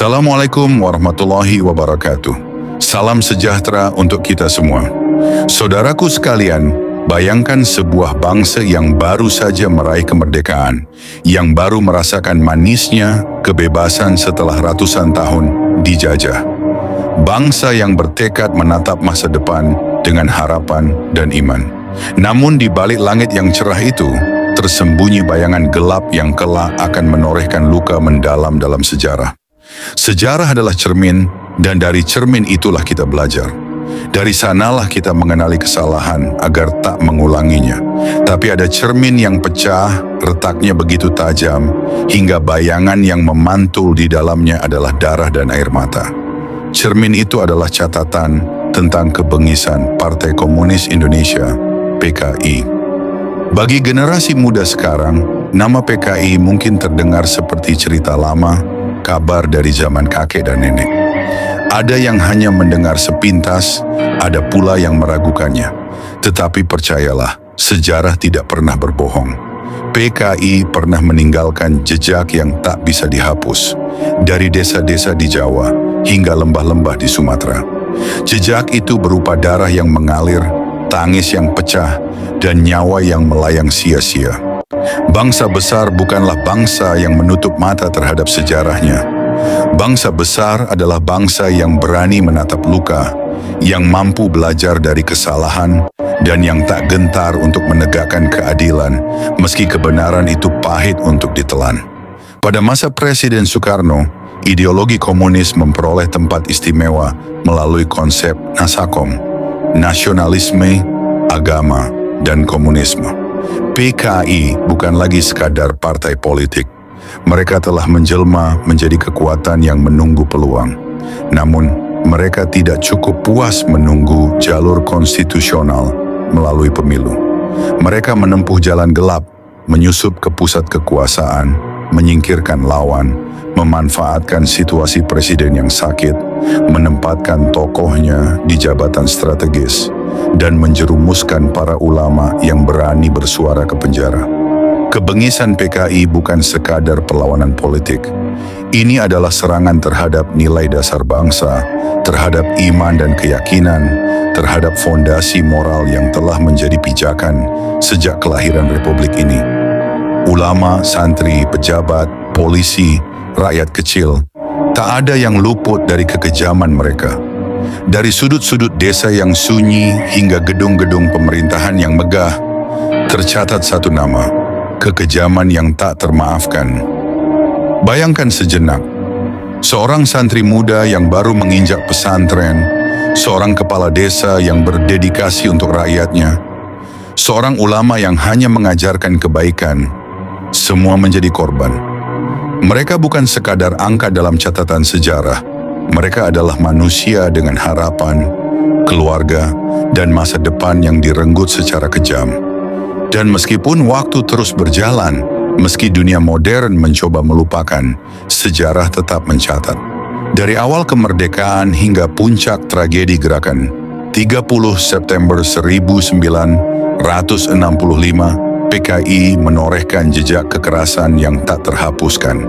Assalamualaikum warahmatullahi wabarakatuh. Salam sejahtera untuk kita semua. Saudaraku sekalian, bayangkan sebuah bangsa yang baru saja meraih kemerdekaan, yang baru merasakan manisnya kebebasan setelah ratusan tahun dijajah. Bangsa yang bertekad menatap masa depan dengan harapan dan iman. Namun di balik langit yang cerah itu, tersembunyi bayangan gelap yang kelak akan menorehkan luka mendalam dalam sejarah. Sejarah adalah cermin, dan dari cermin itulah kita belajar. Dari sanalah kita mengenali kesalahan agar tak mengulanginya. Tapi ada cermin yang pecah, retaknya begitu tajam, hingga bayangan yang memantul di dalamnya adalah darah dan air mata. Cermin itu adalah catatan tentang kebengisan Partai Komunis Indonesia, PKI. Bagi generasi muda sekarang, nama PKI mungkin terdengar seperti cerita lama, kabar dari zaman kakek dan nenek. Ada yang hanya mendengar sepintas, ada pula yang meragukannya. Tetapi percayalah, sejarah tidak pernah berbohong. PKI pernah meninggalkan jejak yang tak bisa dihapus, dari desa-desa di Jawa hingga lembah-lembah di Sumatera. Jejak itu berupa darah yang mengalir, tangis yang pecah, dan nyawa yang melayang sia-sia. Bangsa besar bukanlah bangsa yang menutup mata terhadap sejarahnya. Bangsa besar adalah bangsa yang berani menatap luka, yang mampu belajar dari kesalahan, dan yang tak gentar untuk menegakkan keadilan, meski kebenaran itu pahit untuk ditelan. Pada masa Presiden Soekarno, ideologi komunis memperoleh tempat istimewa melalui konsep Nasakom, nasionalisme, agama, dan komunisme. PKI bukan lagi sekadar partai politik. Mereka telah menjelma menjadi kekuatan yang menunggu peluang. Namun, mereka tidak cukup puas menunggu jalur konstitusional melalui pemilu. Mereka menempuh jalan gelap, menyusup ke pusat kekuasaan, menyingkirkan lawan, memanfaatkan situasi presiden yang sakit, menempatkan tokohnya di jabatan strategis, dan menjerumuskan para ulama yang berani bersuara ke penjara. Kebengisan PKI bukan sekadar perlawanan politik. Ini adalah serangan terhadap nilai dasar bangsa, terhadap iman dan keyakinan, terhadap fondasi moral yang telah menjadi pijakan sejak kelahiran Republik ini. Ulama, santri, pejabat, polisi, rakyat kecil, tak ada yang luput dari kekejaman mereka. Dari sudut-sudut desa yang sunyi hingga gedung-gedung pemerintahan yang megah, tercatat satu nama, kekejaman yang tak termaafkan. Bayangkan sejenak, seorang santri muda yang baru menginjak pesantren, seorang kepala desa yang berdedikasi untuk rakyatnya, seorang ulama yang hanya mengajarkan kebaikan, semua menjadi korban. Mereka bukan sekadar angka dalam catatan sejarah. Mereka adalah manusia dengan harapan, keluarga, dan masa depan yang direnggut secara kejam. Dan meskipun waktu terus berjalan, meski dunia modern mencoba melupakan, sejarah tetap mencatat. Dari awal kemerdekaan hingga puncak tragedi gerakan 30 September 1965, PKI menorehkan jejak kekerasan yang tak terhapuskan.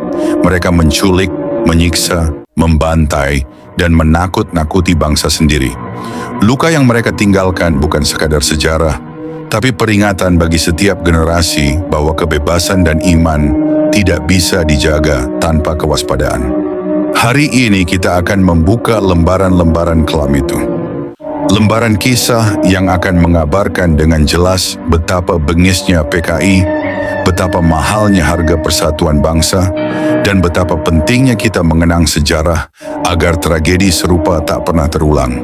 Mereka menculik, menyiksa, membantai, dan menakut-nakuti bangsa sendiri. Luka yang mereka tinggalkan bukan sekadar sejarah, tapi peringatan bagi setiap generasi bahwa kebebasan dan iman tidak bisa dijaga tanpa kewaspadaan. Hari ini kita akan membuka lembaran-lembaran kelam itu. Lembaran kisah yang akan mengabarkan dengan jelas betapa bengisnya PKI, betapa mahalnya harga persatuan bangsa, dan betapa pentingnya kita mengenang sejarah agar tragedi serupa tak pernah terulang.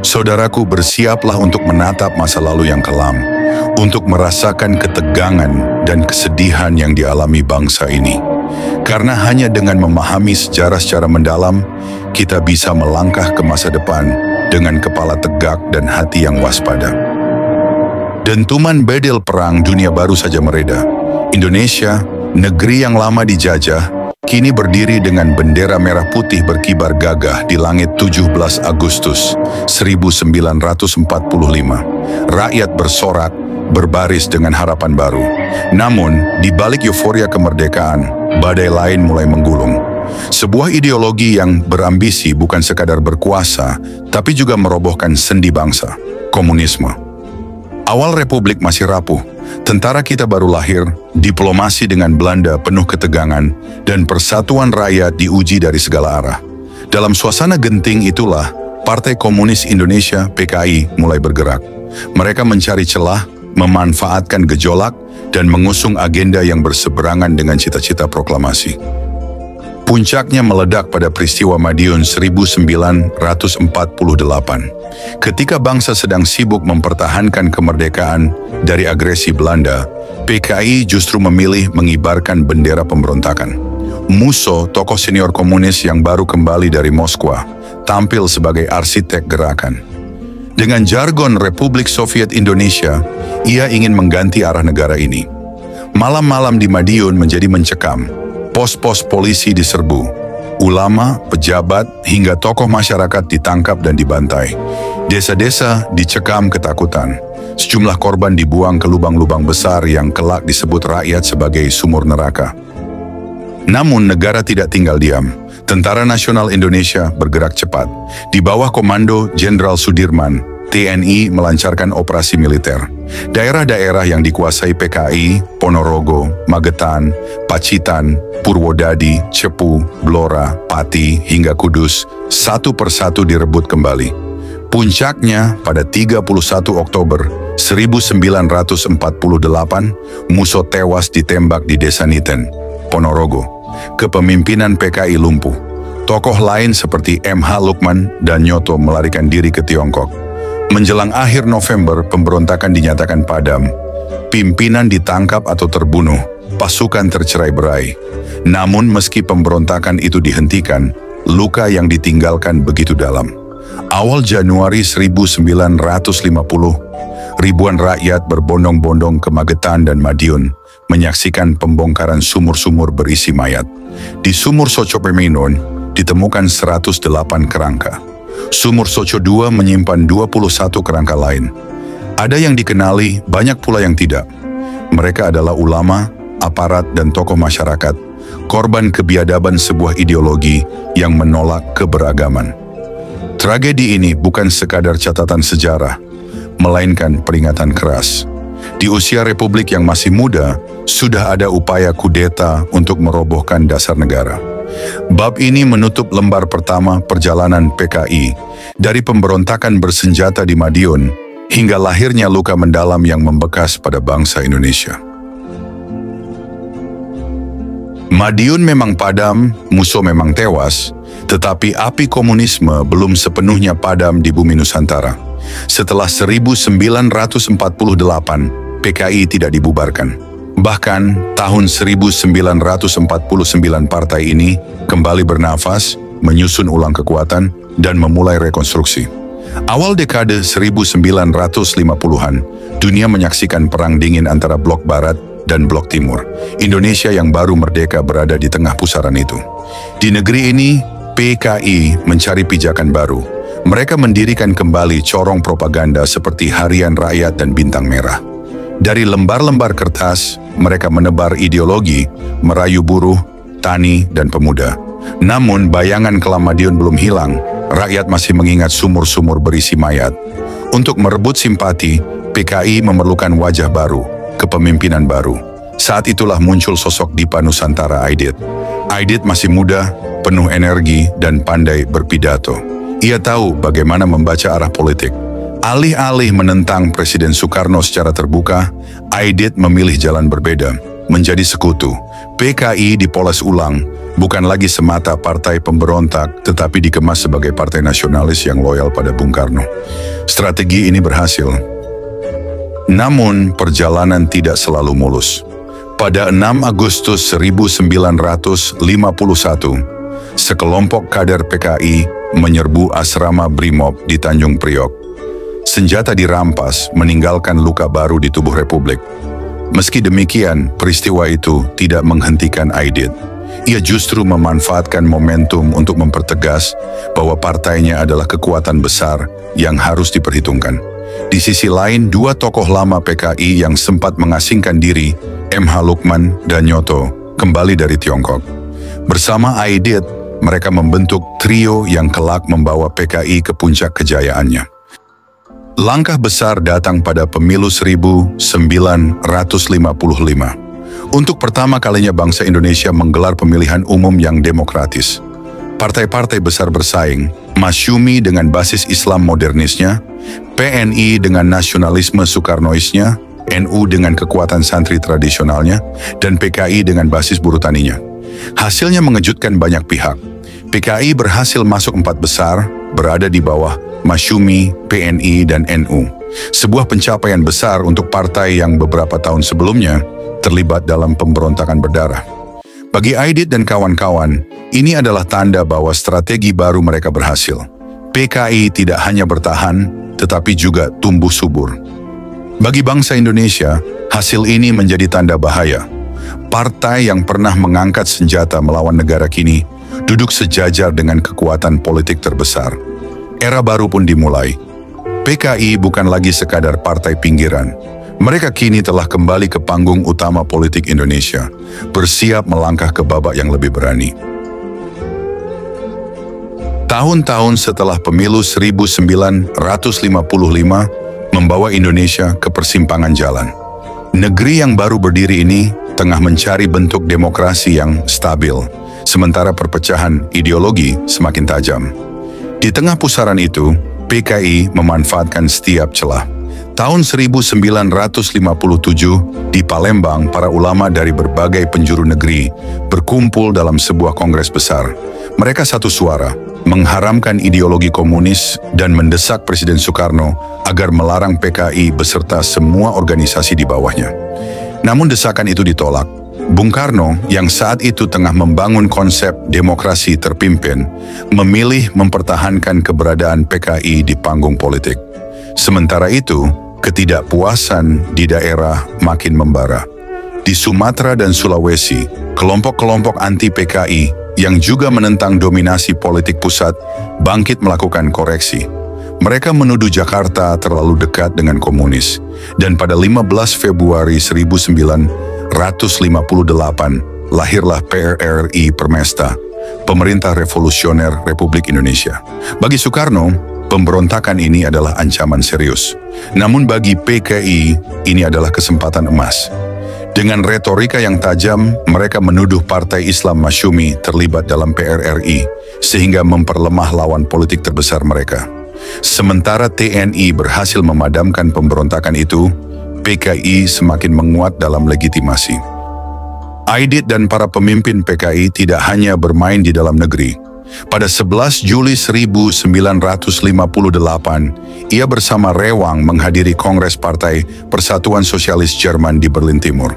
Saudaraku, bersiaplah untuk menatap masa lalu yang kelam, untuk merasakan ketegangan dan kesedihan yang dialami bangsa ini. Karena hanya dengan memahami sejarah secara mendalam, kita bisa melangkah ke masa depan dengan kepala tegak dan hati yang waspada. Dentuman bedil perang dunia baru saja mereda. Indonesia, negeri yang lama dijajah, kini berdiri dengan bendera merah putih berkibar gagah di langit 17 Agustus 1945. Rakyat bersorak, berbaris dengan harapan baru. Namun, di balik euforia kemerdekaan, badai lain mulai menggulung. Sebuah ideologi yang berambisi bukan sekadar berkuasa, tapi juga merobohkan sendi bangsa, komunisme. Awal Republik masih rapuh, tentara kita baru lahir, diplomasi dengan Belanda penuh ketegangan, dan persatuan rakyat diuji dari segala arah. Dalam suasana genting itulah, Partai Komunis Indonesia (PKI) mulai bergerak. Mereka mencari celah, memanfaatkan gejolak, dan mengusung agenda yang berseberangan dengan cita-cita proklamasi. Puncaknya meledak pada peristiwa Madiun 1948. Ketika bangsa sedang sibuk mempertahankan kemerdekaan dari agresi Belanda, PKI justru memilih mengibarkan bendera pemberontakan. Musso, tokoh senior komunis yang baru kembali dari Moskwa, tampil sebagai arsitek gerakan. Dengan jargon Republik Soviet Indonesia, ia ingin mengganti arah negara ini. Malam-malam di Madiun menjadi mencekam. Pos-pos polisi diserbu, ulama, pejabat, hingga tokoh masyarakat ditangkap dan dibantai. Desa-desa dicekam ketakutan. Sejumlah korban dibuang ke lubang-lubang besar yang kelak disebut rakyat sebagai sumur neraka. Namun negara tidak tinggal diam. Tentara Nasional Indonesia bergerak cepat. Di bawah komando Jenderal Sudirman, TNI melancarkan operasi militer. Daerah-daerah yang dikuasai PKI, Ponorogo, Magetan, Pacitan, Purwodadi, Cepu, Blora, Pati, hingga Kudus, satu persatu direbut kembali. Puncaknya pada 31 Oktober 1948, Musso tewas ditembak di Desa Niten, Ponorogo. Kepemimpinan PKI lumpuh. Tokoh lain seperti M.H. Lukman dan Nyoto melarikan diri ke Tiongkok. Menjelang akhir November, pemberontakan dinyatakan padam. Pimpinan ditangkap atau terbunuh, pasukan tercerai-berai. Namun meski pemberontakan itu dihentikan, luka yang ditinggalkan begitu dalam. Awal Januari 1950, ribuan rakyat berbondong-bondong ke Magetan dan Madiun, menyaksikan pembongkaran sumur-sumur berisi mayat. Di sumur Soco Pemeinon ditemukan 108 kerangka. Sumur Soco II menyimpan 21 kerangka lain. Ada yang dikenali, banyak pula yang tidak. Mereka adalah ulama, aparat, dan tokoh masyarakat, korban kebiadaban sebuah ideologi yang menolak keberagaman. Tragedi ini bukan sekadar catatan sejarah, melainkan peringatan keras. Di usia Republik yang masih muda, sudah ada upaya kudeta untuk merobohkan dasar negara. Bab ini menutup lembar pertama perjalanan PKI, dari pemberontakan bersenjata di Madiun, hingga lahirnya luka mendalam yang membekas pada bangsa Indonesia. Madiun memang padam, Musso memang tewas, tetapi api komunisme belum sepenuhnya padam di bumi Nusantara. Setelah 1948, PKI tidak dibubarkan. Bahkan, tahun 1949 partai ini kembali bernafas, menyusun ulang kekuatan, dan memulai rekonstruksi. Awal dekade 1950-an, dunia menyaksikan perang dingin antara Blok Barat dan Blok Timur. Indonesia yang baru merdeka berada di tengah pusaran itu. Di negeri ini, PKI mencari pijakan baru. Mereka mendirikan kembali corong propaganda seperti Harian Rakyat dan Bintang Merah. Dari lembar-lembar kertas, mereka menebar ideologi, merayu buruh, tani, dan pemuda. Namun bayangan kelam Madiun belum hilang, rakyat masih mengingat sumur-sumur berisi mayat. Untuk merebut simpati, PKI memerlukan wajah baru, kepemimpinan baru. Saat itulah muncul sosok Dipa Nusantara Aidit. Aidit masih muda, penuh energi, dan pandai berpidato. Ia tahu bagaimana membaca arah politik. Alih-alih menentang Presiden Soekarno secara terbuka, Aidit memilih jalan berbeda, menjadi sekutu. PKI dipoles ulang, bukan lagi semata partai pemberontak, tetapi dikemas sebagai partai nasionalis yang loyal pada Bung Karno. Strategi ini berhasil. Namun, perjalanan tidak selalu mulus. Pada 6 Agustus 1951, sekelompok kader PKI menyerbu asrama Brimob di Tanjung Priok. Senjata dirampas, meninggalkan luka baru di tubuh Republik. Meski demikian, peristiwa itu tidak menghentikan Aidit. Ia justru memanfaatkan momentum untuk mempertegas bahwa partainya adalah kekuatan besar yang harus diperhitungkan. Di sisi lain, dua tokoh lama PKI yang sempat mengasingkan diri, M.H. Lukman dan Nyoto, kembali dari Tiongkok. Bersama Aidit, mereka membentuk trio yang kelak membawa PKI ke puncak kejayaannya. Langkah besar datang pada pemilu 1955. Untuk pertama kalinya bangsa Indonesia menggelar pemilihan umum yang demokratis. Partai-partai besar bersaing, Masyumi dengan basis Islam modernisnya, PNI dengan nasionalisme Soekarnoisnya, NU dengan kekuatan santri tradisionalnya, dan PKI dengan basis buruh taninya. Hasilnya mengejutkan banyak pihak. PKI berhasil masuk 4 besar, berada di bawah Masyumi, PNI, dan NU. Sebuah pencapaian besar untuk partai yang beberapa tahun sebelumnya terlibat dalam pemberontakan berdarah. Bagi Aidit dan kawan-kawan, ini adalah tanda bahwa strategi baru mereka berhasil. PKI tidak hanya bertahan, tetapi juga tumbuh subur. Bagi bangsa Indonesia, hasil ini menjadi tanda bahaya. Partai yang pernah mengangkat senjata melawan negara kini duduk sejajar dengan kekuatan politik terbesar. Era baru pun dimulai. PKI bukan lagi sekadar partai pinggiran. Mereka kini telah kembali ke panggung utama politik Indonesia, bersiap melangkah ke babak yang lebih berani. Tahun-tahun setelah pemilu 1955 membawa Indonesia ke persimpangan jalan. Negeri yang baru berdiri ini tengah mencari bentuk demokrasi yang stabil, sementara perpecahan ideologi semakin tajam. Di tengah pusaran itu, PKI memanfaatkan setiap celah. Tahun 1957, di Palembang, para ulama dari berbagai penjuru negeri berkumpul dalam sebuah kongres besar. Mereka satu suara, mengharamkan ideologi komunis dan mendesak Presiden Soekarno agar melarang PKI beserta semua organisasi di bawahnya. Namun desakan itu ditolak. Bung Karno, yang saat itu tengah membangun konsep demokrasi terpimpin, memilih mempertahankan keberadaan PKI di panggung politik. Sementara itu, ketidakpuasan di daerah makin membara. Di Sumatera dan Sulawesi, kelompok-kelompok anti-PKI yang juga menentang dominasi politik pusat bangkit melakukan koreksi. Mereka menuduh Jakarta terlalu dekat dengan komunis, dan pada 15 Februari 1958 lahirlah PRRI Permesta, Pemerintah Revolusioner Republik Indonesia. Bagi Soekarno, pemberontakan ini adalah ancaman serius. Namun bagi PKI, ini adalah kesempatan emas. Dengan retorika yang tajam, mereka menuduh Partai Islam Masyumi terlibat dalam PRRI, sehingga memperlemah lawan politik terbesar mereka. Sementara TNI berhasil memadamkan pemberontakan itu, PKI semakin menguat dalam legitimasi. Aidit dan para pemimpin PKI tidak hanya bermain di dalam negeri. Pada 11 Juli 1958, ia bersama Rewang menghadiri Kongres Partai Persatuan Sosialis Jerman di Berlin Timur.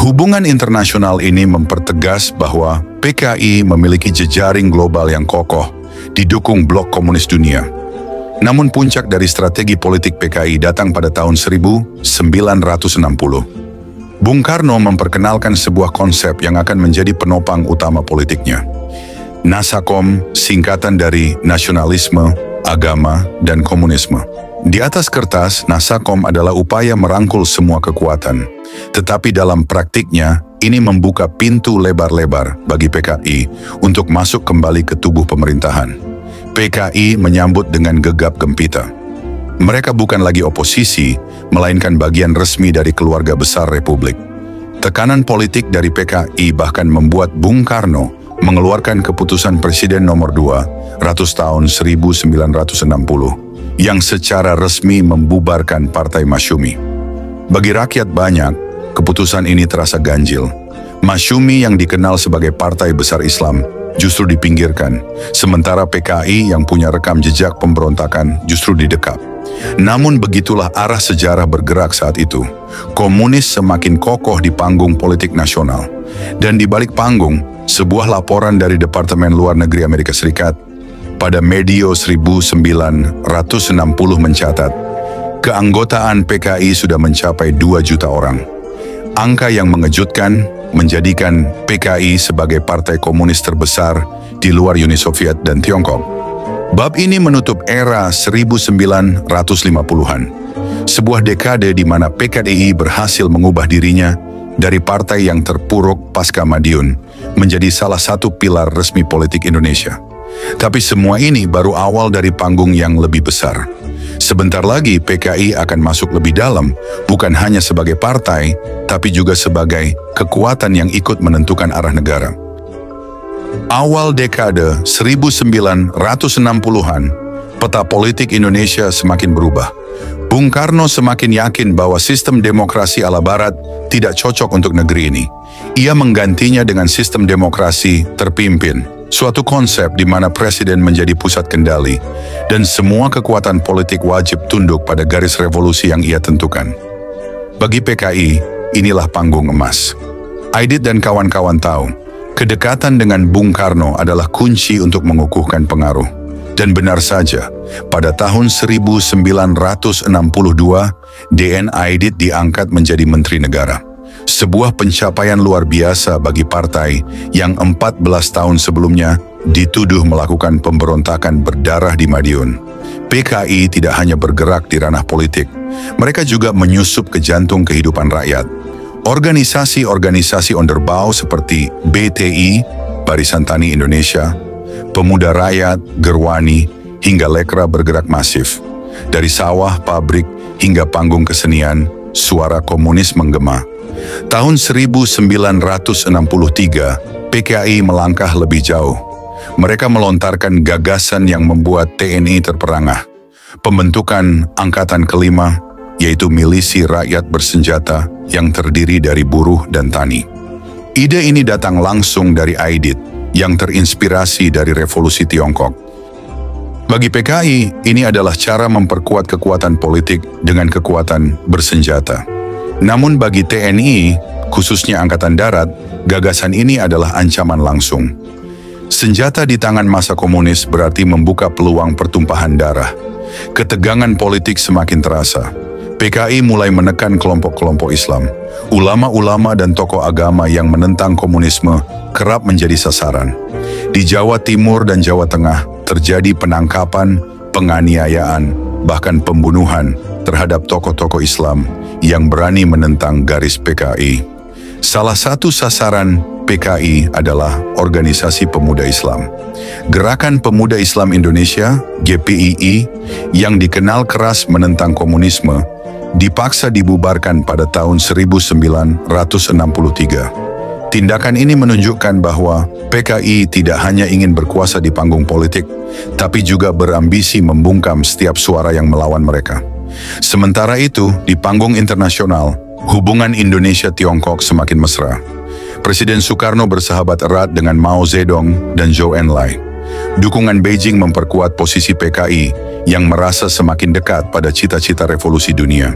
Hubungan internasional ini mempertegas bahwa PKI memiliki jejaring global yang kokoh, didukung blok komunis dunia. Namun puncak dari strategi politik PKI datang pada tahun 1960. Bung Karno memperkenalkan sebuah konsep yang akan menjadi penopang utama politiknya. Nasakom, singkatan dari nasionalisme, agama, dan komunisme. Di atas kertas, Nasakom adalah upaya merangkul semua kekuatan. Tetapi dalam praktiknya, ini membuka pintu lebar-lebar bagi PKI untuk masuk kembali ke tubuh pemerintahan. PKI menyambut dengan gegap gempita. Mereka bukan lagi oposisi, melainkan bagian resmi dari keluarga besar Republik. Tekanan politik dari PKI bahkan membuat Bung Karno mengeluarkan keputusan Presiden nomor 2 tahun 1960 yang secara resmi membubarkan Partai Masyumi. Bagi rakyat banyak, keputusan ini terasa ganjil. Masyumi yang dikenal sebagai partai besar Islam justru dipinggirkan, sementara PKI yang punya rekam jejak pemberontakan justru didekap. Namun begitulah arah sejarah bergerak saat itu. Komunis semakin kokoh di panggung politik nasional. Dan di balik panggung, sebuah laporan dari Departemen Luar Negeri Amerika Serikat pada medio 1960 mencatat, keanggotaan PKI sudah mencapai 2 juta orang. Angka yang mengejutkan menjadikan PKI sebagai partai komunis terbesar di luar Uni Soviet dan Tiongkok. Bab ini menutup era 1950-an, sebuah dekade di mana PKI berhasil mengubah dirinya dari partai yang terpuruk pasca Madiun menjadi salah satu pilar resmi politik Indonesia. Tapi semua ini baru awal dari panggung yang lebih besar. Sebentar lagi PKI akan masuk lebih dalam, bukan hanya sebagai partai, tapi juga sebagai kekuatan yang ikut menentukan arah negara. Awal dekade 1960-an, peta politik Indonesia semakin berubah. Bung Karno semakin yakin bahwa sistem demokrasi ala Barat tidak cocok untuk negeri ini. Ia menggantinya dengan sistem demokrasi terpimpin, suatu konsep di mana presiden menjadi pusat kendali dan semua kekuatan politik wajib tunduk pada garis revolusi yang ia tentukan. Bagi PKI, inilah panggung emas. Aidit dan kawan-kawan tahu, kedekatan dengan Bung Karno adalah kunci untuk mengukuhkan pengaruh. Dan benar saja, pada tahun 1962, DN Aidit diangkat menjadi Menteri Negara. Sebuah pencapaian luar biasa bagi partai yang 14 tahun sebelumnya dituduh melakukan pemberontakan berdarah di Madiun. PKI tidak hanya bergerak di ranah politik, mereka juga menyusup ke jantung kehidupan rakyat. Organisasi-organisasi onderbau seperti BTI, Barisan Tani Indonesia, Pemuda Rakyat, Gerwani, hingga Lekra bergerak masif. Dari sawah, pabrik, hingga panggung kesenian, suara komunis menggema. Tahun 1963, PKI melangkah lebih jauh. Mereka melontarkan gagasan yang membuat TNI terperangah. Pembentukan Angkatan Kelima, yaitu milisi rakyat bersenjata yang terdiri dari buruh dan tani. Ide ini datang langsung dari Aidit, yang terinspirasi dari revolusi Tiongkok. Bagi PKI, ini adalah cara memperkuat kekuatan politik dengan kekuatan bersenjata. Namun bagi TNI, khususnya Angkatan Darat, gagasan ini adalah ancaman langsung. Senjata di tangan massa komunis berarti membuka peluang pertumpahan darah. Ketegangan politik semakin terasa. PKI mulai menekan kelompok-kelompok Islam. Ulama-ulama dan tokoh agama yang menentang komunisme kerap menjadi sasaran. Di Jawa Timur dan Jawa Tengah terjadi penangkapan, penganiayaan, bahkan pembunuhan terhadap tokoh-tokoh Islam yang berani menentang garis PKI. Salah satu sasaran PKI adalah Organisasi Pemuda Islam. Gerakan Pemuda Islam Indonesia, GPII, yang dikenal keras menentang komunisme, dipaksa dibubarkan pada tahun 1963. Tindakan ini menunjukkan bahwa PKI tidak hanya ingin berkuasa di panggung politik, tapi juga berambisi membungkam setiap suara yang melawan mereka. Sementara itu, di panggung internasional, hubungan Indonesia-Tiongkok semakin mesra. Presiden Soekarno bersahabat erat dengan Mao Zedong dan Zhou Enlai. Dukungan Beijing memperkuat posisi PKI yang merasa semakin dekat pada cita-cita revolusi dunia.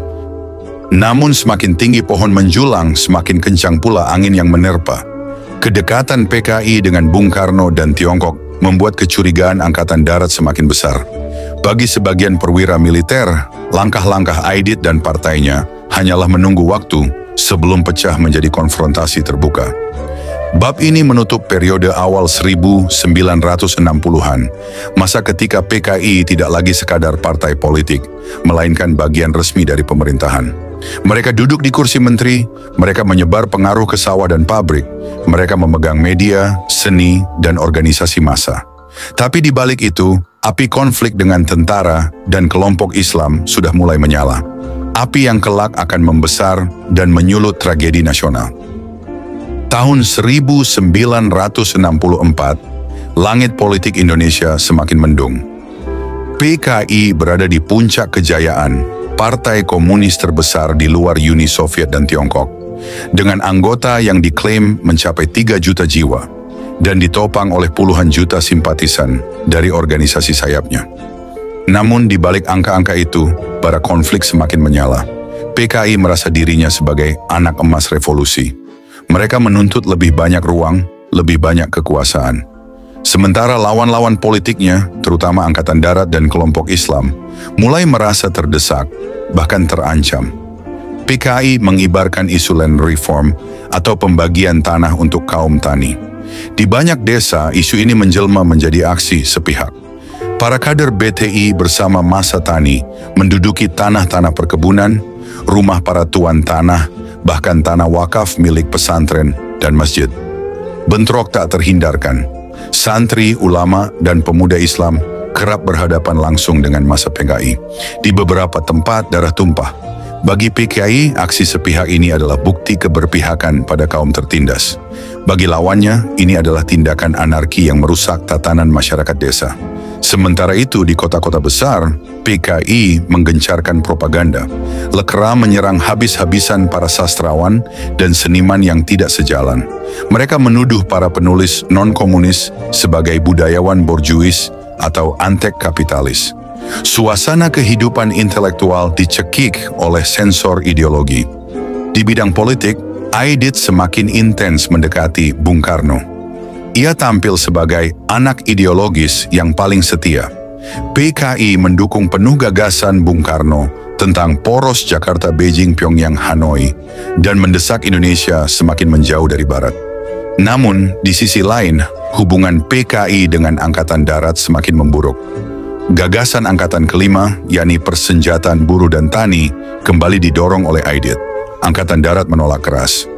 Namun semakin tinggi pohon menjulang, semakin kencang pula angin yang menerpa. Kedekatan PKI dengan Bung Karno dan Tiongkok membuat kecurigaan Angkatan Darat semakin besar. Bagi sebagian perwira militer, langkah-langkah Aidit dan partainya hanyalah menunggu waktu sebelum pecah menjadi konfrontasi terbuka. Bab ini menutup periode awal 1960-an, masa ketika PKI tidak lagi sekadar partai politik, melainkan bagian resmi dari pemerintahan. Mereka duduk di kursi menteri, mereka menyebar pengaruh ke sawah dan pabrik, mereka memegang media, seni, dan organisasi massa. Tapi di balik itu, api konflik dengan tentara dan kelompok Islam sudah mulai menyala. Api yang kelak akan membesar dan menyulut tragedi nasional. Tahun 1964, langit politik Indonesia semakin mendung. PKI berada di puncak kejayaan, partai komunis terbesar di luar Uni Soviet dan Tiongkok, dengan anggota yang diklaim mencapai 3 juta jiwa, dan ditopang oleh puluhan juta simpatisan dari organisasi sayapnya. Namun di balik angka-angka itu, bara konflik semakin menyala. PKI merasa dirinya sebagai anak emas revolusi. Mereka menuntut lebih banyak ruang, lebih banyak kekuasaan. Sementara lawan-lawan politiknya, terutama Angkatan Darat dan kelompok Islam, mulai merasa terdesak, bahkan terancam. PKI mengibarkan isu land reform atau pembagian tanah untuk kaum tani. Di banyak desa, isu ini menjelma menjadi aksi sepihak. Para kader BTI bersama massa tani menduduki tanah-tanah perkebunan, rumah para tuan tanah, bahkan tanah wakaf milik pesantren dan masjid. Bentrok tak terhindarkan. Santri, ulama, dan pemuda Islam kerap berhadapan langsung dengan massa PKI. Di beberapa tempat darah tumpah. Bagi PKI, aksi sepihak ini adalah bukti keberpihakan pada kaum tertindas. Bagi lawannya, ini adalah tindakan anarki yang merusak tatanan masyarakat desa. Sementara itu, di kota-kota besar, PKI menggencarkan propaganda. Lekra menyerang habis-habisan para sastrawan dan seniman yang tidak sejalan. Mereka menuduh para penulis non-komunis sebagai budayawan borjuis atau antek kapitalis. Suasana kehidupan intelektual dicekik oleh sensor ideologi. Di bidang politik, Aidit semakin intens mendekati Bung Karno. Ia tampil sebagai anak ideologis yang paling setia. PKI mendukung penuh gagasan Bung Karno tentang poros Jakarta, Beijing, Pyongyang, Hanoi, dan mendesak Indonesia semakin menjauh dari Barat. Namun, di sisi lain, hubungan PKI dengan Angkatan Darat semakin memburuk. Gagasan Angkatan Kelima, yakni persenjataan buruh dan tani, kembali didorong oleh Aidit. Angkatan Darat menolak keras.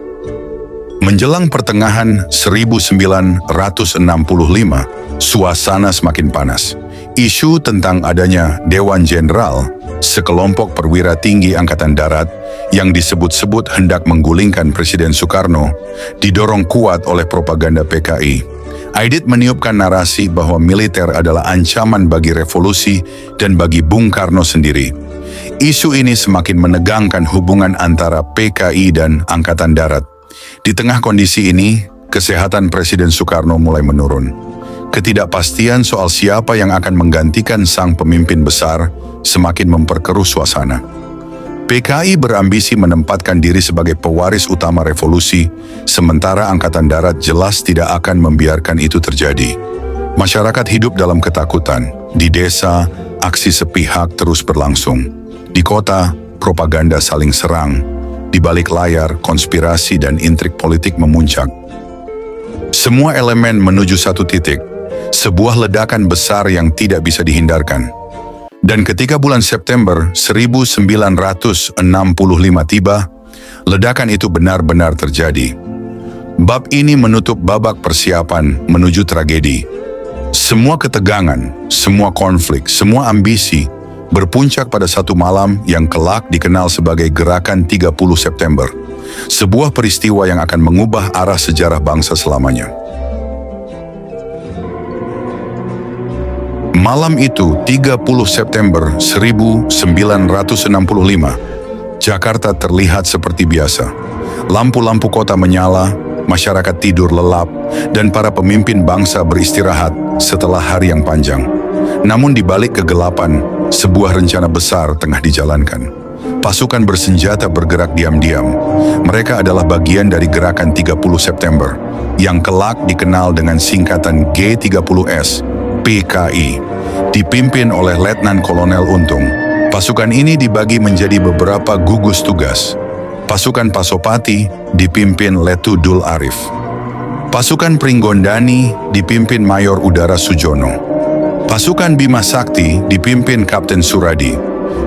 Menjelang pertengahan 1965, suasana semakin panas. Isu tentang adanya Dewan Jenderal, sekelompok perwira tinggi Angkatan Darat yang disebut-sebut hendak menggulingkan Presiden Soekarno, didorong kuat oleh propaganda PKI. Aidit meniupkan narasi bahwa militer adalah ancaman bagi revolusi dan bagi Bung Karno sendiri. Isu ini semakin menegangkan hubungan antara PKI dan Angkatan Darat. Di tengah kondisi ini, kesehatan Presiden Soekarno mulai menurun. Ketidakpastian soal siapa yang akan menggantikan sang pemimpin besar semakin memperkeruh suasana. PKI berambisi menempatkan diri sebagai pewaris utama revolusi, sementara Angkatan Darat jelas tidak akan membiarkan itu terjadi. Masyarakat hidup dalam ketakutan. Di desa, aksi sepihak terus berlangsung. Di kota, propaganda saling serang. Di balik layar, konspirasi dan intrik politik memuncak. Semua elemen menuju satu titik, sebuah ledakan besar yang tidak bisa dihindarkan. Dan ketika bulan September 1965 tiba, ledakan itu benar-benar terjadi. Bab ini menutup babak persiapan menuju tragedi. Semua ketegangan, semua konflik, semua ambisi berpuncak pada satu malam yang kelak dikenal sebagai Gerakan 30 September. Sebuah peristiwa yang akan mengubah arah sejarah bangsa selamanya. Malam itu, 30 September 1965, Jakarta terlihat seperti biasa. Lampu-lampu kota menyala, masyarakat tidur lelap, dan para pemimpin bangsa beristirahat setelah hari yang panjang. Namun di balik kegelapan, sebuah rencana besar tengah dijalankan. Pasukan bersenjata bergerak diam-diam. Mereka adalah bagian dari Gerakan 30 September, yang kelak dikenal dengan singkatan G30S, PKI, dipimpin oleh Letnan Kolonel Untung. Pasukan ini dibagi menjadi beberapa gugus tugas. Pasukan Pasopati dipimpin Letudul Arif. Pasukan Pringgondani dipimpin Mayor Udara Sujono. Pasukan Bima Sakti dipimpin Kapten Suradi.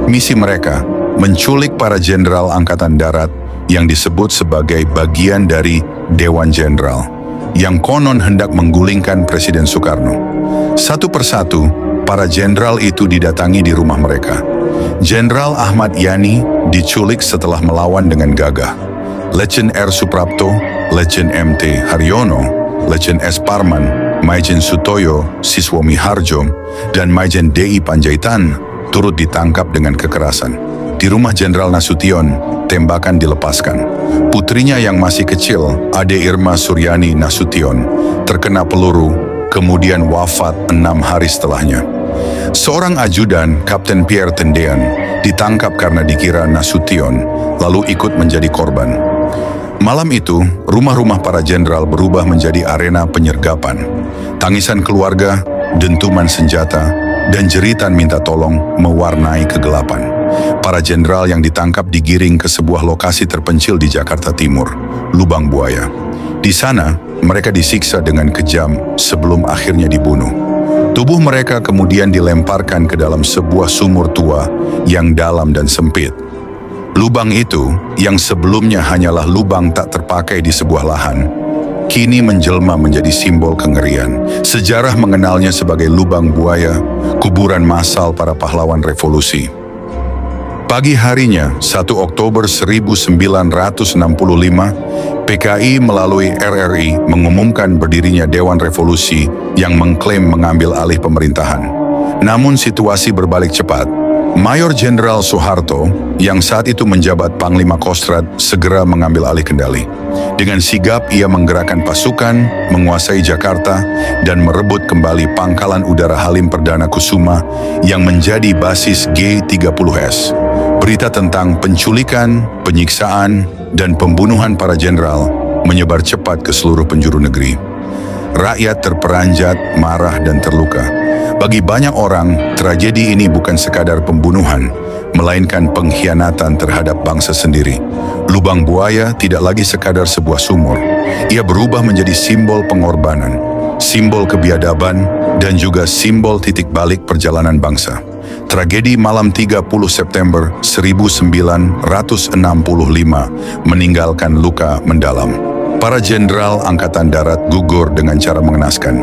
Misi mereka menculik para jenderal Angkatan Darat yang disebut sebagai bagian dari Dewan Jenderal, yang konon hendak menggulingkan Presiden Soekarno. Satu persatu, para jenderal itu didatangi di rumah mereka. Jenderal Ahmad Yani diculik setelah melawan dengan gagah. Letjen R. Suprapto, Letjen MT Haryono, Letjen S. Parman, Maijen Sutoyo, Siswomi Harjo, dan Maijen DI Panjaitan turut ditangkap dengan kekerasan. Di rumah Jenderal Nasution, tembakan dilepaskan. Putrinya yang masih kecil, Ade Irma Suryani Nasution, terkena peluru, kemudian wafat 6 hari setelahnya. Seorang ajudan, Kapten Pierre Tendean, ditangkap karena dikira Nasution, lalu ikut menjadi korban. Malam itu, rumah-rumah para jenderal berubah menjadi arena penyergapan. Tangisan keluarga, dentuman senjata, dan jeritan minta tolong mewarnai kegelapan. Para jenderal yang ditangkap digiring ke sebuah lokasi terpencil di Jakarta Timur, Lubang Buaya. Di sana, mereka disiksa dengan kejam sebelum akhirnya dibunuh. Tubuh mereka kemudian dilemparkan ke dalam sebuah sumur tua yang dalam dan sempit. Lubang itu, yang sebelumnya hanyalah lubang tak terpakai di sebuah lahan, kini menjelma menjadi simbol kengerian. Sejarah mengenalnya sebagai lubang buaya, kuburan massal para pahlawan revolusi. Pagi harinya, 1 Oktober 1965, PKI melalui RRI mengumumkan berdirinya Dewan Revolusi yang mengklaim mengambil alih pemerintahan. Namun situasi berbalik cepat. Mayor Jenderal Soeharto, yang saat itu menjabat Panglima Kostrad, segera mengambil alih kendali. Dengan sigap ia menggerakkan pasukan, menguasai Jakarta, dan merebut kembali Pangkalan Udara Halim Perdana Kusuma yang menjadi basis G-30S. Berita tentang penculikan, penyiksaan, dan pembunuhan para jenderal menyebar cepat ke seluruh penjuru negeri. Rakyat terperanjat, marah, dan terluka. Bagi banyak orang, tragedi ini bukan sekadar pembunuhan, melainkan pengkhianatan terhadap bangsa sendiri. Lubang buaya tidak lagi sekadar sebuah sumur. Ia berubah menjadi simbol pengorbanan, simbol kebiadaban, dan juga simbol titik balik perjalanan bangsa. Tragedi malam 30 September 1965 meninggalkan luka mendalam. Para jenderal Angkatan Darat gugur dengan cara mengenaskan.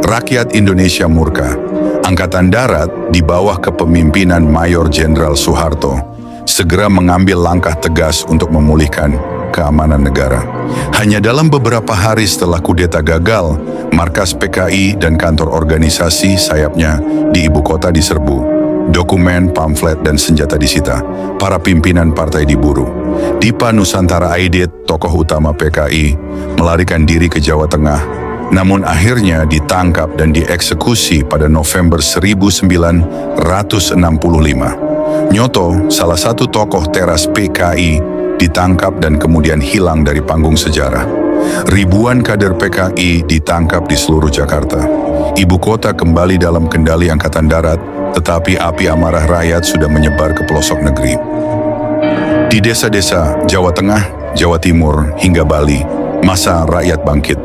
Rakyat Indonesia murka. Angkatan Darat di bawah kepemimpinan Mayor Jenderal Soeharto segera mengambil langkah tegas untuk memulihkan keamanan negara. Hanya dalam beberapa hari setelah kudeta gagal, markas PKI dan kantor organisasi sayapnya di ibu kota diserbu. Dokumen, pamflet, dan senjata disita. Para pimpinan partai diburu. Dipa Nusantara Aidit, tokoh utama PKI, melarikan diri ke Jawa Tengah, namun akhirnya ditangkap dan dieksekusi pada November 1965. Nyoto, salah satu tokoh teras PKI, ditangkap dan kemudian hilang dari panggung sejarah. Ribuan kader PKI ditangkap di seluruh Jakarta. Ibu kota kembali dalam kendali Angkatan Darat, tetapi api amarah rakyat sudah menyebar ke pelosok negeri. Di desa-desa Jawa Tengah, Jawa Timur, hingga Bali, massa rakyat bangkit.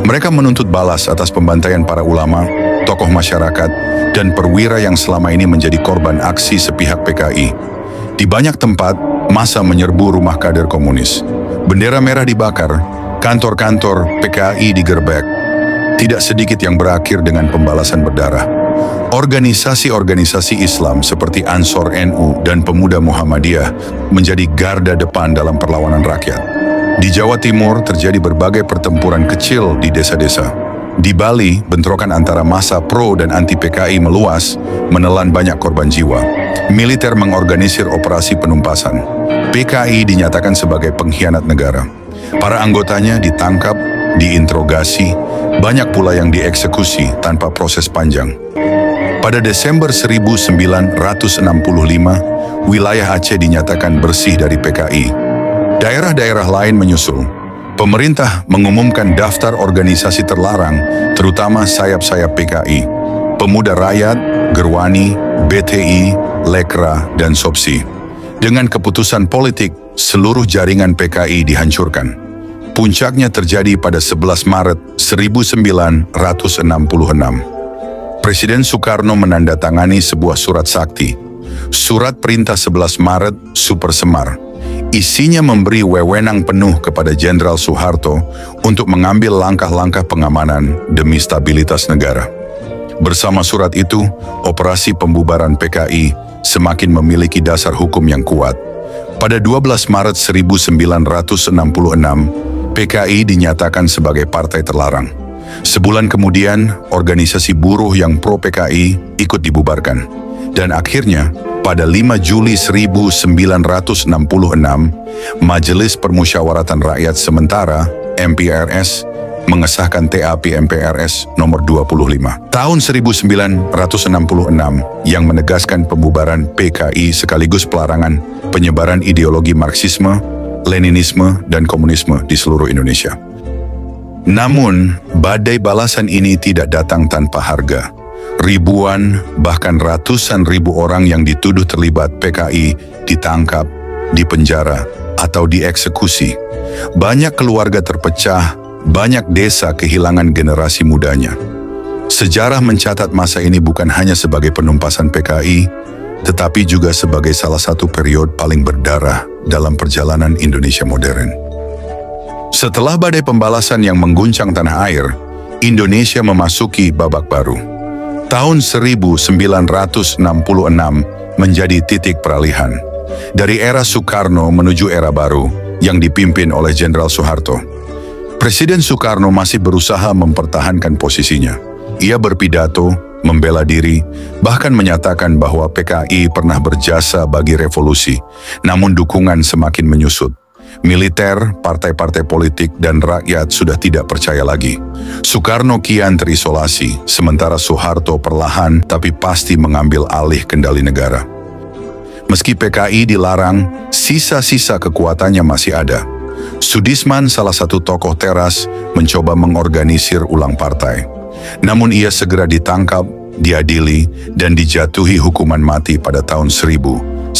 Mereka menuntut balas atas pembantaian para ulama, tokoh masyarakat, dan perwira yang selama ini menjadi korban aksi sepihak PKI. Di banyak tempat, massa menyerbu rumah kader komunis. Bendera merah dibakar, kantor-kantor PKI digerebek. Tidak sedikit yang berakhir dengan pembalasan berdarah. Organisasi-organisasi Islam seperti Ansor NU dan Pemuda Muhammadiyah menjadi garda depan dalam perlawanan rakyat. Di Jawa Timur terjadi berbagai pertempuran kecil di desa-desa. Di Bali, bentrokan antara massa pro dan anti PKI meluas, menelan banyak korban jiwa. Militer mengorganisir operasi penumpasan. PKI dinyatakan sebagai pengkhianat negara. Para anggotanya ditangkap, diinterogasi, banyak pula yang dieksekusi tanpa proses panjang. Pada Desember 1965, wilayah Aceh dinyatakan bersih dari PKI. Daerah-daerah lain menyusul. Pemerintah mengumumkan daftar organisasi terlarang, terutama sayap-sayap PKI, Pemuda Rakyat, Gerwani, BTI, Lekra, dan Sopsi. Dengan keputusan politik, seluruh jaringan PKI dihancurkan. Puncaknya terjadi pada 11 Maret 1966. Presiden Soekarno menandatangani sebuah surat sakti, Surat Perintah 11 Maret Super Semar. Isinya memberi wewenang penuh kepada Jenderal Soeharto untuk mengambil langkah-langkah pengamanan demi stabilitas negara. Bersama surat itu, operasi pembubaran PKI semakin memiliki dasar hukum yang kuat. Pada 12 Maret 1966, PKI dinyatakan sebagai partai terlarang. Sebulan kemudian, organisasi buruh yang pro-PKI ikut dibubarkan. Dan akhirnya, pada 5 Juli 1966, Majelis Permusyawaratan Rakyat Sementara, MPRS, mengesahkan TAP MPRS nomor 25 tahun 1966 yang menegaskan pembubaran PKI sekaligus pelarangan penyebaran ideologi Marxisme, Leninisme, dan komunisme di seluruh Indonesia. Namun, badai balasan ini tidak datang tanpa harga. Ribuan, bahkan ratusan ribu orang yang dituduh terlibat PKI ditangkap, dipenjara, atau dieksekusi. Banyak keluarga terpecah, banyak desa kehilangan generasi mudanya. Sejarah mencatat masa ini bukan hanya sebagai penumpasan PKI, tetapi juga sebagai salah satu periode paling berdarah dalam perjalanan Indonesia modern. Setelah badai pembalasan yang mengguncang tanah air, Indonesia memasuki babak baru. Tahun 1966 menjadi titik peralihan. Dari era Soekarno menuju era baru yang dipimpin oleh Jenderal Soeharto. Presiden Soekarno masih berusaha mempertahankan posisinya. Ia berpidato, membela diri, bahkan menyatakan bahwa PKI pernah berjasa bagi revolusi, namun dukungan semakin menyusut. Militer, partai-partai politik, dan rakyat sudah tidak percaya lagi. Soekarno kian terisolasi, sementara Soeharto perlahan tapi pasti mengambil alih kendali negara. Meski PKI dilarang, sisa-sisa kekuatannya masih ada. Sudisman, salah satu tokoh teras, mencoba mengorganisir ulang partai. Namun ia segera ditangkap, diadili, dan dijatuhi hukuman mati pada tahun 1967.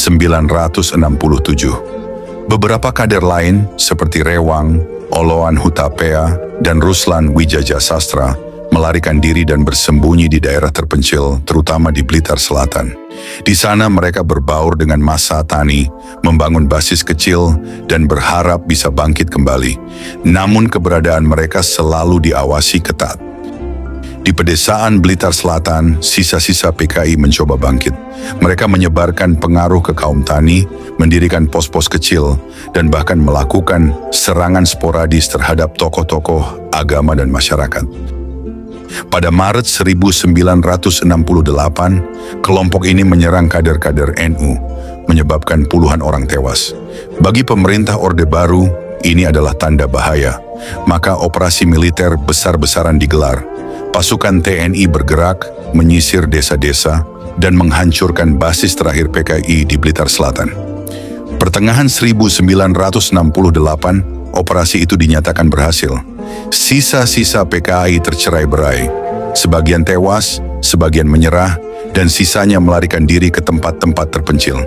Beberapa kader lain seperti Rewang, Oloan Hutapea, dan Ruslan Wijajasastra melarikan diri dan bersembunyi di daerah terpencil, terutama di Blitar Selatan. Di sana mereka berbaur dengan massa tani, membangun basis kecil, dan berharap bisa bangkit kembali. Namun keberadaan mereka selalu diawasi ketat. Di pedesaan Blitar Selatan, sisa-sisa PKI mencoba bangkit. Mereka menyebarkan pengaruh ke kaum tani, mendirikan pos-pos kecil, dan bahkan melakukan serangan sporadis terhadap tokoh-tokoh agama dan masyarakat. Pada Maret 1968, kelompok ini menyerang kader-kader NU, menyebabkan puluhan orang tewas. Bagi pemerintah Orde Baru, ini adalah tanda bahaya. Maka operasi militer besar-besaran digelar. Pasukan TNI bergerak, menyisir desa-desa, dan menghancurkan basis terakhir PKI di Blitar Selatan. Pertengahan 1968, operasi itu dinyatakan berhasil. Sisa-sisa PKI tercerai-berai. Sebagian tewas, sebagian menyerah, dan sisanya melarikan diri ke tempat-tempat terpencil.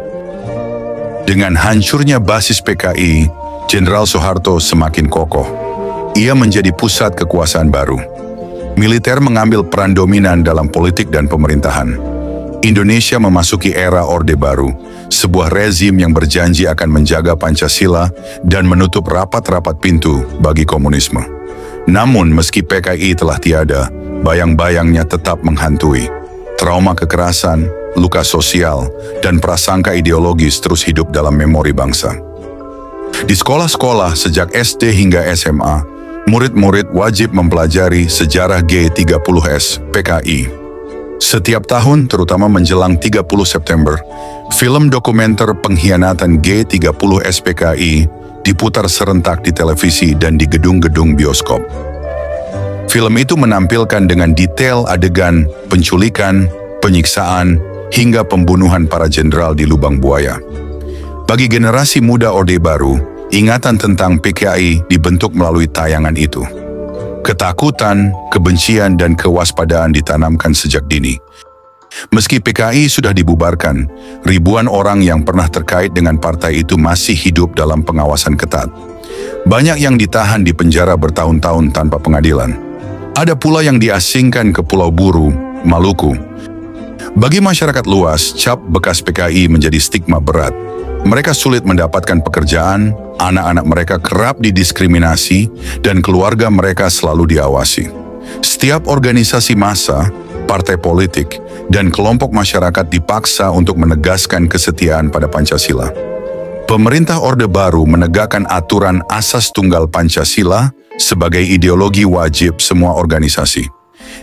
Dengan hancurnya basis PKI, Jenderal Soeharto semakin kokoh. Ia menjadi pusat kekuasaan baru. Militer mengambil peran dominan dalam politik dan pemerintahan. Indonesia memasuki era Orde Baru, sebuah rezim yang berjanji akan menjaga Pancasila dan menutup rapat-rapat pintu bagi komunisme. Namun meski PKI telah tiada, bayang-bayangnya tetap menghantui. Trauma kekerasan, luka sosial, dan prasangka ideologis terus hidup dalam memori bangsa. Di sekolah-sekolah sejak SD hingga SMA, murid-murid wajib mempelajari sejarah G30S PKI. Setiap tahun, terutama menjelang 30 September, film dokumenter pengkhianatan G30S PKI diputar serentak di televisi dan di gedung-gedung bioskop. Film itu menampilkan dengan detail adegan penculikan, penyiksaan, hingga pembunuhan para jenderal di Lubang Buaya. Bagi generasi muda Orde Baru, ingatan tentang PKI dibentuk melalui tayangan itu. Ketakutan, kebencian, dan kewaspadaan ditanamkan sejak dini. Meski PKI sudah dibubarkan, ribuan orang yang pernah terkait dengan partai itu masih hidup dalam pengawasan ketat. Banyak yang ditahan di penjara bertahun-tahun tanpa pengadilan. Ada pula yang diasingkan ke Pulau Buru, Maluku. Bagi masyarakat luas, cap bekas PKI menjadi stigma berat. Mereka sulit mendapatkan pekerjaan, anak-anak mereka kerap didiskriminasi, dan keluarga mereka selalu diawasi. Setiap organisasi massa, partai politik, dan kelompok masyarakat dipaksa untuk menegaskan kesetiaan pada Pancasila. Pemerintah Orde Baru menegakkan aturan asas tunggal Pancasila sebagai ideologi wajib semua organisasi.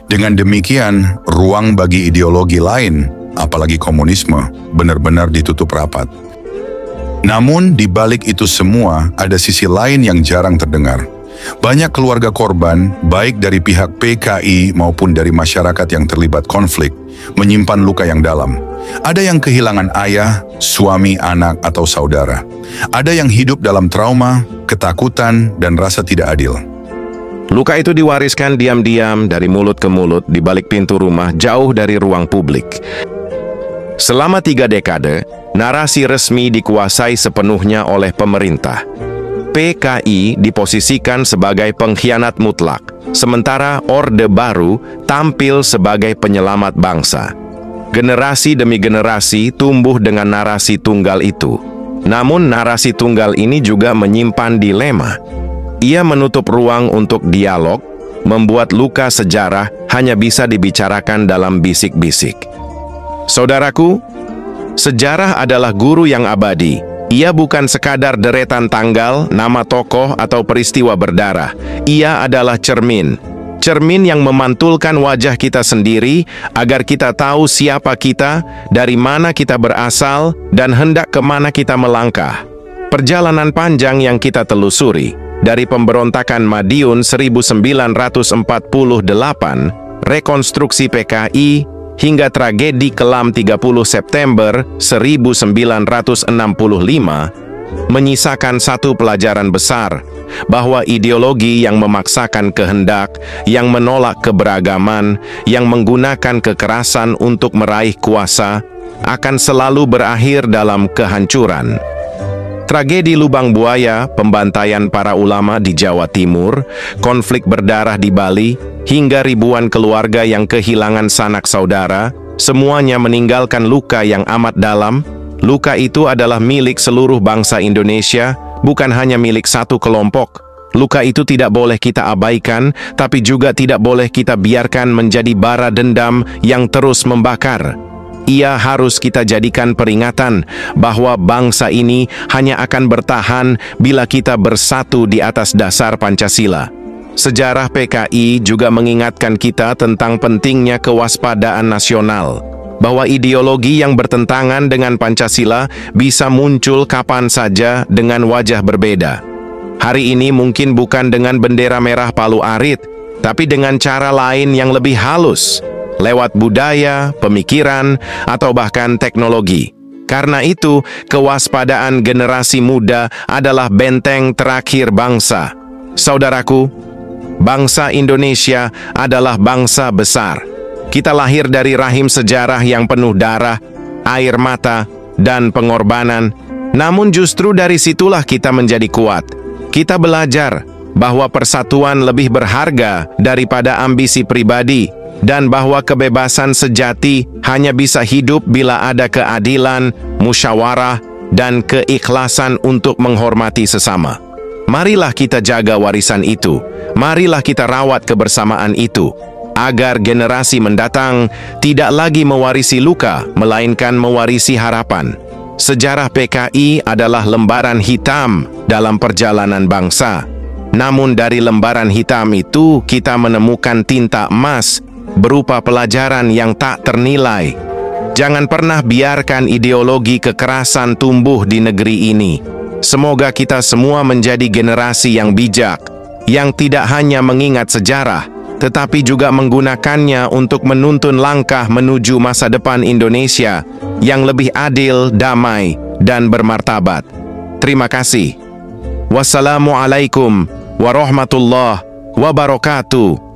Dengan demikian, ruang bagi ideologi lain, apalagi komunisme, benar-benar ditutup rapat. Namun, di balik itu semua, ada sisi lain yang jarang terdengar. Banyak keluarga korban, baik dari pihak PKI maupun dari masyarakat yang terlibat konflik, menyimpan luka yang dalam. Ada yang kehilangan ayah, suami, anak, atau saudara. Ada yang hidup dalam trauma, ketakutan, dan rasa tidak adil. Luka itu diwariskan diam-diam dari mulut ke mulut di balik pintu rumah jauh dari ruang publik. Selama 3 dekade, narasi resmi dikuasai sepenuhnya oleh pemerintah. PKI diposisikan sebagai pengkhianat mutlak, sementara Orde Baru tampil sebagai penyelamat bangsa. Generasi demi generasi tumbuh dengan narasi tunggal itu. Namun narasi tunggal ini juga menyimpan dilema. Ia menutup ruang untuk dialog, membuat luka sejarah hanya bisa dibicarakan dalam bisik-bisik. Saudaraku, sejarah adalah guru yang abadi. Ia bukan sekadar deretan tanggal, nama tokoh, atau peristiwa berdarah. Ia adalah cermin. Cermin yang memantulkan wajah kita sendiri agar kita tahu siapa kita, dari mana kita berasal, dan hendak kemana kita melangkah. Perjalanan panjang yang kita telusuri, dari pemberontakan Madiun 1948, rekonstruksi PKI, hingga tragedi kelam 30 September 1965, menyisakan satu pelajaran besar, bahwa ideologi yang memaksakan kehendak, yang menolak keberagaman, yang menggunakan kekerasan untuk meraih kuasa, akan selalu berakhir dalam kehancuran. Tragedi Lubang Buaya, pembantaian para ulama di Jawa Timur, konflik berdarah di Bali, hingga ribuan keluarga yang kehilangan sanak saudara, semuanya meninggalkan luka yang amat dalam. Luka itu adalah milik seluruh bangsa Indonesia, bukan hanya milik satu kelompok. Luka itu tidak boleh kita abaikan, tapi juga tidak boleh kita biarkan menjadi bara dendam yang terus membakar. Ia harus kita jadikan peringatan bahwa bangsa ini hanya akan bertahan bila kita bersatu di atas dasar Pancasila. Sejarah PKI juga mengingatkan kita tentang pentingnya kewaspadaan nasional, bahwa ideologi yang bertentangan dengan Pancasila bisa muncul kapan saja dengan wajah berbeda. Hari ini mungkin bukan dengan bendera merah Palu Arit, tapi dengan cara lain yang lebih halus, lewat budaya, pemikiran, atau bahkan teknologi. Karena itu, kewaspadaan generasi muda adalah benteng terakhir bangsa. Saudaraku, bangsa Indonesia adalah bangsa besar. Kita lahir dari rahim sejarah yang penuh darah, air mata, dan pengorbanan. Namun justru dari situlah kita menjadi kuat. Kita belajar bahwa persatuan lebih berharga daripada ambisi pribadi, dan bahwa kebebasan sejati hanya bisa hidup bila ada keadilan, musyawarah, dan keikhlasan untuk menghormati sesama. Marilah kita jaga warisan itu. Marilah kita rawat kebersamaan itu, agar generasi mendatang tidak lagi mewarisi luka, melainkan mewarisi harapan. Sejarah PKI adalah lembaran hitam dalam perjalanan bangsa. Namun dari lembaran hitam itu kita menemukan tinta emas berupa pelajaran yang tak ternilai. Jangan pernah biarkan ideologi kekerasan tumbuh di negeri ini. Semoga kita semua menjadi generasi yang bijak, yang tidak hanya mengingat sejarah, tetapi juga menggunakannya untuk menuntun langkah menuju masa depan Indonesia yang lebih adil, damai, dan bermartabat. Terima kasih. Wassalamualaikum warahmatullahi wabarakatuh.